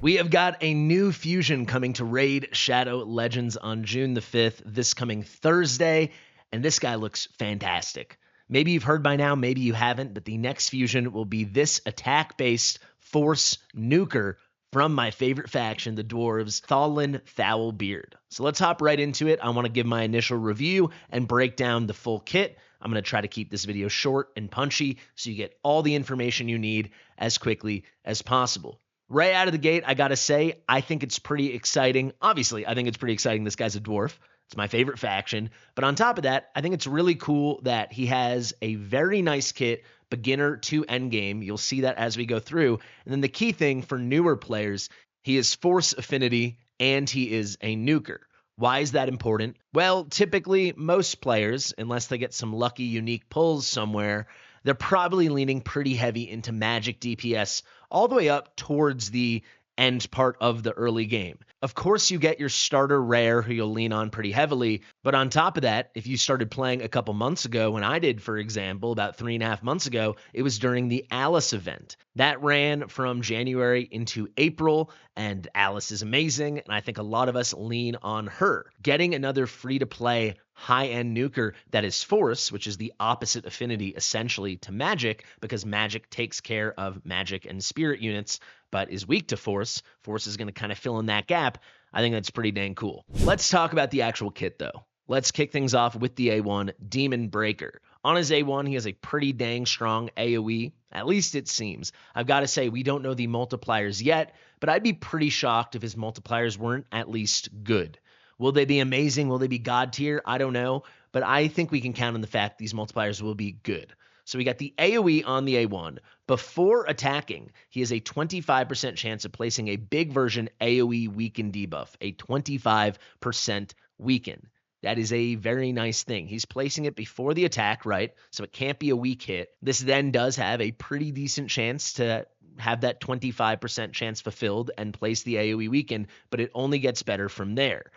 We have got a new fusion coming to Raid Shadow Legends on June the 5th, this coming Thursday, and this guy looks fantastic. Maybe you've heard by now, maybe you haven't, but the next fusion will be this attack-based Force nuker from my favorite faction, the Dwarves, Tholin Foulbeard. So let's hop right into it. I want to give my initial review and break down the full kit. I'm going to try to keep this video short and punchy so you get all the information you need as quickly as possible. Right out of the gate, I got to say, I think it's pretty exciting. Obviously, I think it's pretty exciting. This guy's a dwarf. It's my favorite faction. But on top of that, I think it's really cool that he has a very nice kit, beginner to endgame. You'll see that as we go through. And then the key thing for newer players, he is force affinity and he is a nuker. Why is that important? Well, typically most players, unless they get some lucky unique pulls somewhere, they're probably leaning pretty heavy into magic DPS all the way up towards the end part of the early game. Of course, you get your starter rare who you'll lean on pretty heavily, but on top of that, if you started playing a couple months ago, when I did, for example, about 3.5 months ago, it was during the Alice event. That ran from January into April, and Alice is amazing, and I think a lot of us lean on her. Getting another free-to-play high-end nuker that is force, which is the opposite affinity essentially to magic, because magic takes care of magic and spirit units, but is weak to force. Force is going to kind of fill in that gap. I think that's pretty dang cool. Let's talk about the actual kit, though. Let's kick things off with the A1, Demon Breaker. On his A1, he has a pretty dang strong AoE, at least it seems. I've got to say, we don't know the multipliers yet, but I'd be pretty shocked if his multipliers weren't at least good. Will they be amazing? Will they be god tier? I don't know, but I think we can count on the fact these multipliers will be good. So we got the AoE on the A1. Before attacking, he has a 25% chance of placing a big version AoE weaken debuff, a 25% weaken. That is a very nice thing. He's placing it before the attack, right? So it can't be a weak hit. This then does have a pretty decent chance to have that 25% chance fulfilled and place the AoE weaken, but it only gets better from there.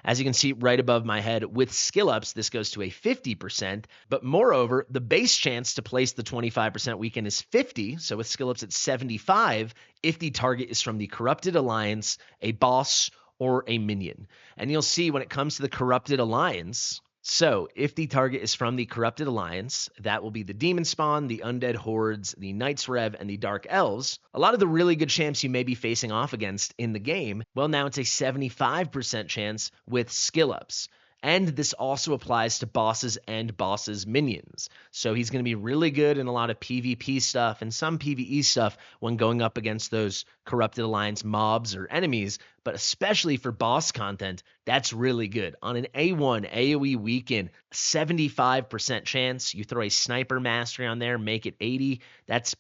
As you can see right above my head, with skill ups, this goes to a 50%, but moreover, the base chance to place the 25% weaken is 50, so with skill ups it's 75 if the target is from the Corrupted Alliance, a boss, or a minion. And you'll see when it comes to the Corrupted Alliance, so if the target is from the Corrupted Alliance, that will be the Demon Spawn, the Undead Hordes, the Knights Rev, and the Dark Elves. A lot of the really good champs you may be facing off against in the game, well, now it's a 75% chance with skill ups. And this also applies to bosses and bosses' minions. So he's going to be really good in a lot of PvP stuff and some PvE stuff when going up against those Corrupted Alliance mobs or enemies, but especially for boss content, that's really good. On an A1 AoE weaken, 75% chance, you throw a Sniper Mastery on there, make it 80, that's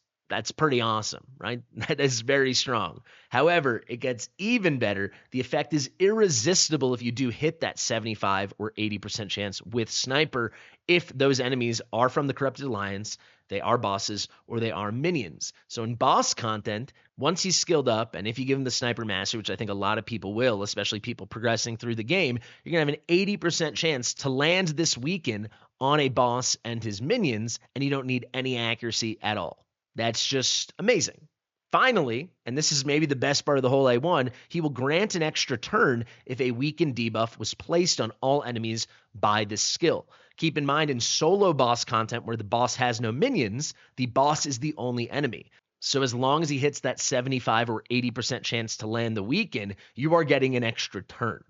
pretty awesome, right? That is very strong. However, it gets even better. The effect is irresistible if you do hit that 75 or 80% chance with Sniper if those enemies are from the Corrupted Alliance, they are bosses, or they are minions. So in boss content, once he's skilled up, and if you give him the Sniper Master, which I think a lot of people will, especially people progressing through the game, you're going to have an 80% chance to land this weaken on a boss and his minions, and you don't need any accuracy at all. That's just amazing. Finally, and this is maybe the best part of the whole A1, he will grant an extra turn if a weaken debuff was placed on all enemies by this skill. Keep in mind, in solo boss content where the boss has no minions, the boss is the only enemy. So as long as he hits that 75 or 80% chance to land the weaken, you are getting an extra turn,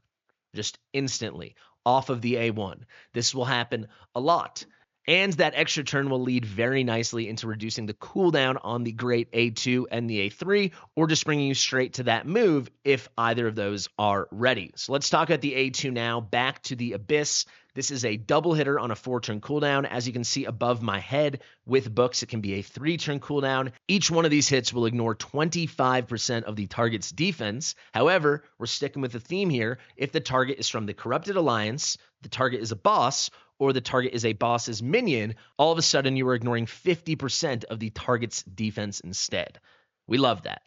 just instantly, off of the A1. This will happen a lot. And that extra turn will lead very nicely into reducing the cooldown on the great A2 and the A3, or just bringing you straight to that move if either of those are ready. So let's talk about the A2 now. Back to the Abyss. This is a double hitter on a 4-turn cooldown. As you can see above my head, with books, it can be a 3-turn cooldown. Each one of these hits will ignore 25% of the target's defense. However, we're sticking with the theme here. If the target is from the Corrupted Alliance, the target is a boss, or the target is a boss's minion, all of a sudden you are ignoring 50% of the target's defense instead. We love that.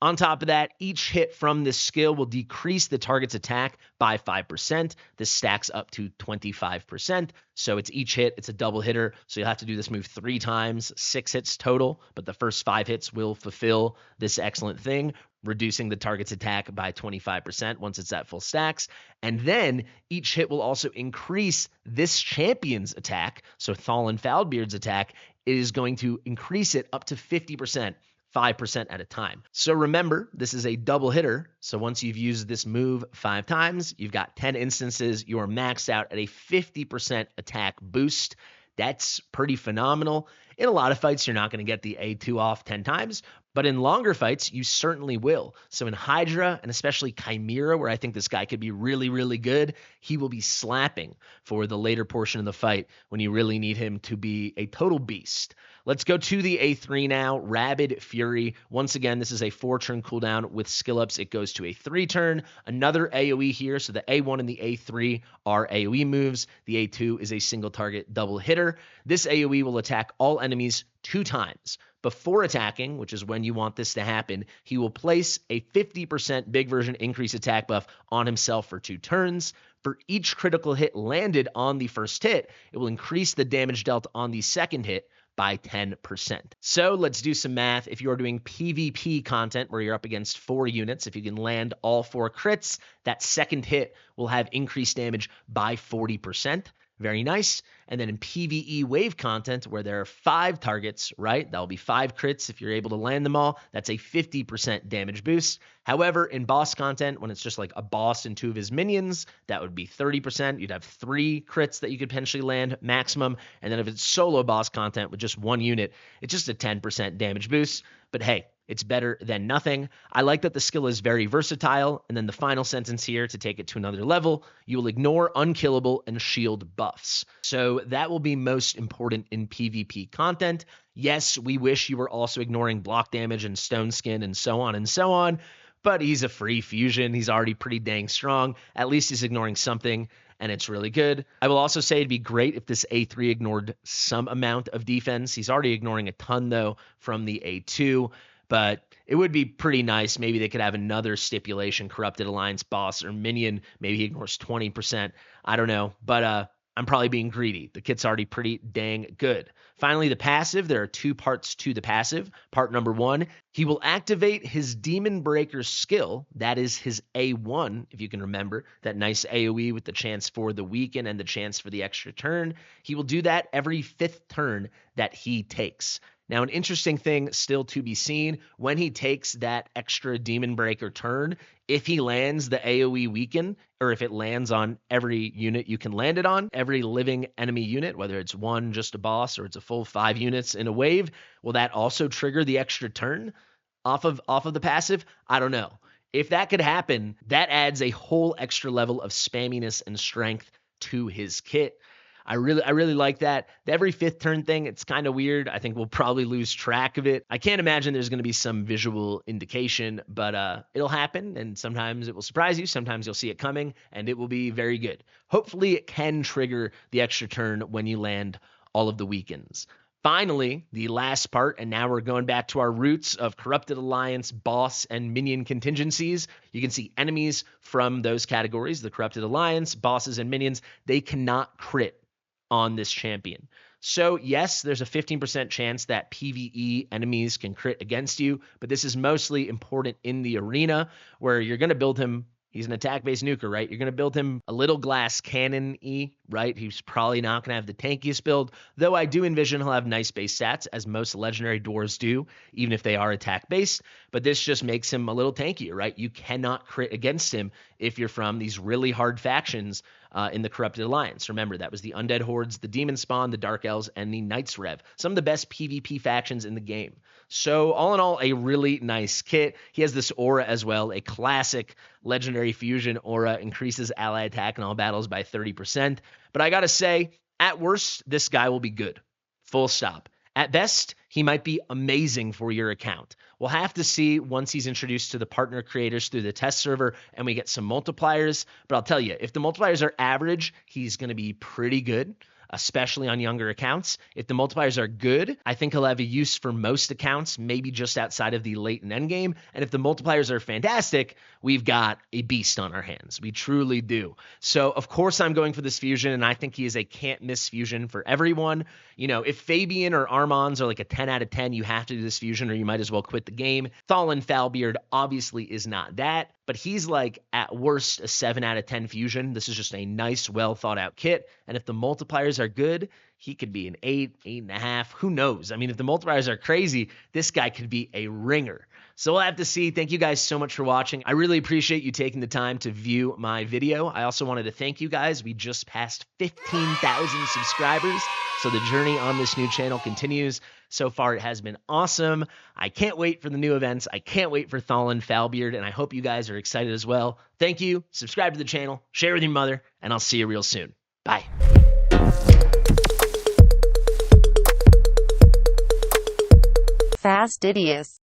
On top of that, each hit from this skill will decrease the target's attack by 5%. This stacks up to 25%. So it's each hit, it's a double hitter. So you'll have to do this move 3 times, 6 hits total, but the first 5 hits will fulfill this excellent thing, reducing the target's attack by 25% once it's at full stacks. And then each hit will also increase this champion's attack. So Tholin Foulbeard's attack is going to increase it up to 50%. 5% at a time. So remember, this is a double hitter. So once you've used this move 5 times, you've got 10 instances. You are maxed out at a 50% attack boost. That's pretty phenomenal. In a lot of fights, you're not going to get the A2 off 10 times, but in longer fights, you certainly will. So in Hydra, and especially Chimera, where I think this guy could be really, really good, he will be slapping for the later portion of the fight when you really need him to be a total beast. Let's go to the A3 now, Rabid Fury. Once again, this is a 4-turn cooldown with skill ups. It goes to a 3-turn. Another AoE here, so the A1 and the A3 are AoE moves. The A2 is a single target double hitter. This AoE will attack all enemies 2 times. Before attacking, which is when you want this to happen, he will place a 50% big version increase attack buff on himself for 2 turns. For each critical hit landed on the first hit, it will increase the damage dealt on the second hit by 10%. So let's do some math. If you're doing PvP content where you're up against 4 units, if you can land all 4 crits, that second hit will have increased damage by 40%. Very nice. And then in PvE wave content where there are 5 targets, right? That'll be 5 crits if you're able to land them all. That's a 50% damage boost. However, in boss content, when it's just like a boss and 2 of his minions, that would be 30%. You'd have 3 crits that you could potentially land maximum. And then if it's solo boss content with just 1 unit, it's just a 10% damage boost. But hey, it's better than nothing. I like that the skill is very versatile. And then the final sentence here to take it to another level, you will ignore unkillable and shield buffs. So that will be most important in PvP content. Yes, we wish you were also ignoring block damage and stone skin and so on and so on, but he's a free fusion. He's already pretty dang strong. At least he's ignoring something, and it's really good. I will also say it'd be great if this A3 ignored some amount of defense. He's already ignoring a ton, though, from the A2. But it would be pretty nice. Maybe they could have another stipulation, Corrupted Alliance boss or minion. Maybe he ignores 20%. I don't know. But I'm probably being greedy. The kit's already pretty dang good. Finally, the passive. There are 2 parts to the passive. Part number 1, he will activate his Demon Breaker skill. That is his A1, if you can remember. That nice AoE with the chance for the weaken and the chance for the extra turn. He will do that every 5th turn that he takes. Now, an interesting thing still to be seen, when he takes that extra Demon Breaker turn, if he lands the AoE weaken, or if it lands on every unit you can land it on, every living enemy unit, whether it's 1, just a boss, or it's a full 5 units in a wave, will that also trigger the extra turn off of the passive? I don't know. If that could happen, that adds a whole extra level of spamminess and strength to his kit. I really like that. The every 5th turn thing, it's kind of weird. I think we'll probably lose track of it. I can't imagine there's going to be some visual indication, but it'll happen, and sometimes it will surprise you. Sometimes you'll see it coming, and it will be very good. Hopefully, it can trigger the extra turn when you land all of the weakens. Finally, the last part, and now we're going back to our roots of Corrupted Alliance, boss, and minion contingencies. You can see enemies from those categories, the Corrupted Alliance, bosses, and minions, they cannot crit on this champion. So yes, there's a 15% chance that PvE enemies can crit against you, but this is mostly important in the arena where you're going to build him. He's an attack-based nuker, right? You're going to build him a little glass cannon-y, right? He's probably not going to have the tankiest build, though I do envision he'll have nice base stats, as most legendary dwarves do, even if they are attack-based. But this just makes him a little tankier, right? You cannot crit against him if you're from these really hard factions in the Corrupted Alliance. Remember, that was the Undead Hordes, the Demon Spawn, the Dark Elves, and the Knights Rev. Some of the best PvP factions in the game. So all in all, a really nice kit. He has this aura as well, a classic legendary fusion aura, increases ally attack in all battles by 30%. But I gotta say, at worst, this guy will be good. Full stop. At best, he might be amazing for your account. We'll have to see once he's introduced to the partner creators through the test server and we get some multipliers. But I'll tell you, if the multipliers are average, he's going to be pretty good. especially on younger accounts. If the multipliers are good, I think he'll have a use for most accounts, maybe just outside of the late and end game. And if the multipliers are fantastic, we've got a beast on our hands. We truly do. So, of course, I'm going for this fusion, and I think he is a can't-miss fusion for everyone. You know, if Fabian or Armand's are like a 10 out of 10, you have to do this fusion or you might as well quit the game. Tholin Foulbeard obviously is not that, but he's like at worst a 7 out of 10 fusion. This is just a nice, well thought out kit. And if the multipliers are good, he could be an 8, 8.5. Who knows? I mean, if the multipliers are crazy, this guy could be a ringer. So we'll have to see. Thank you guys so much for watching. I really appreciate you taking the time to view my video. I also wanted to thank you guys. We just passed 15,000 subscribers. So the journey on this new channel continues. So far, it has been awesome. I can't wait for the new events. I can't wait for Tholin Foulbeard, and I hope you guys are excited as well. Thank you. Subscribe to the channel, share with your mother, and I'll see you real soon. Bye. Fastidious.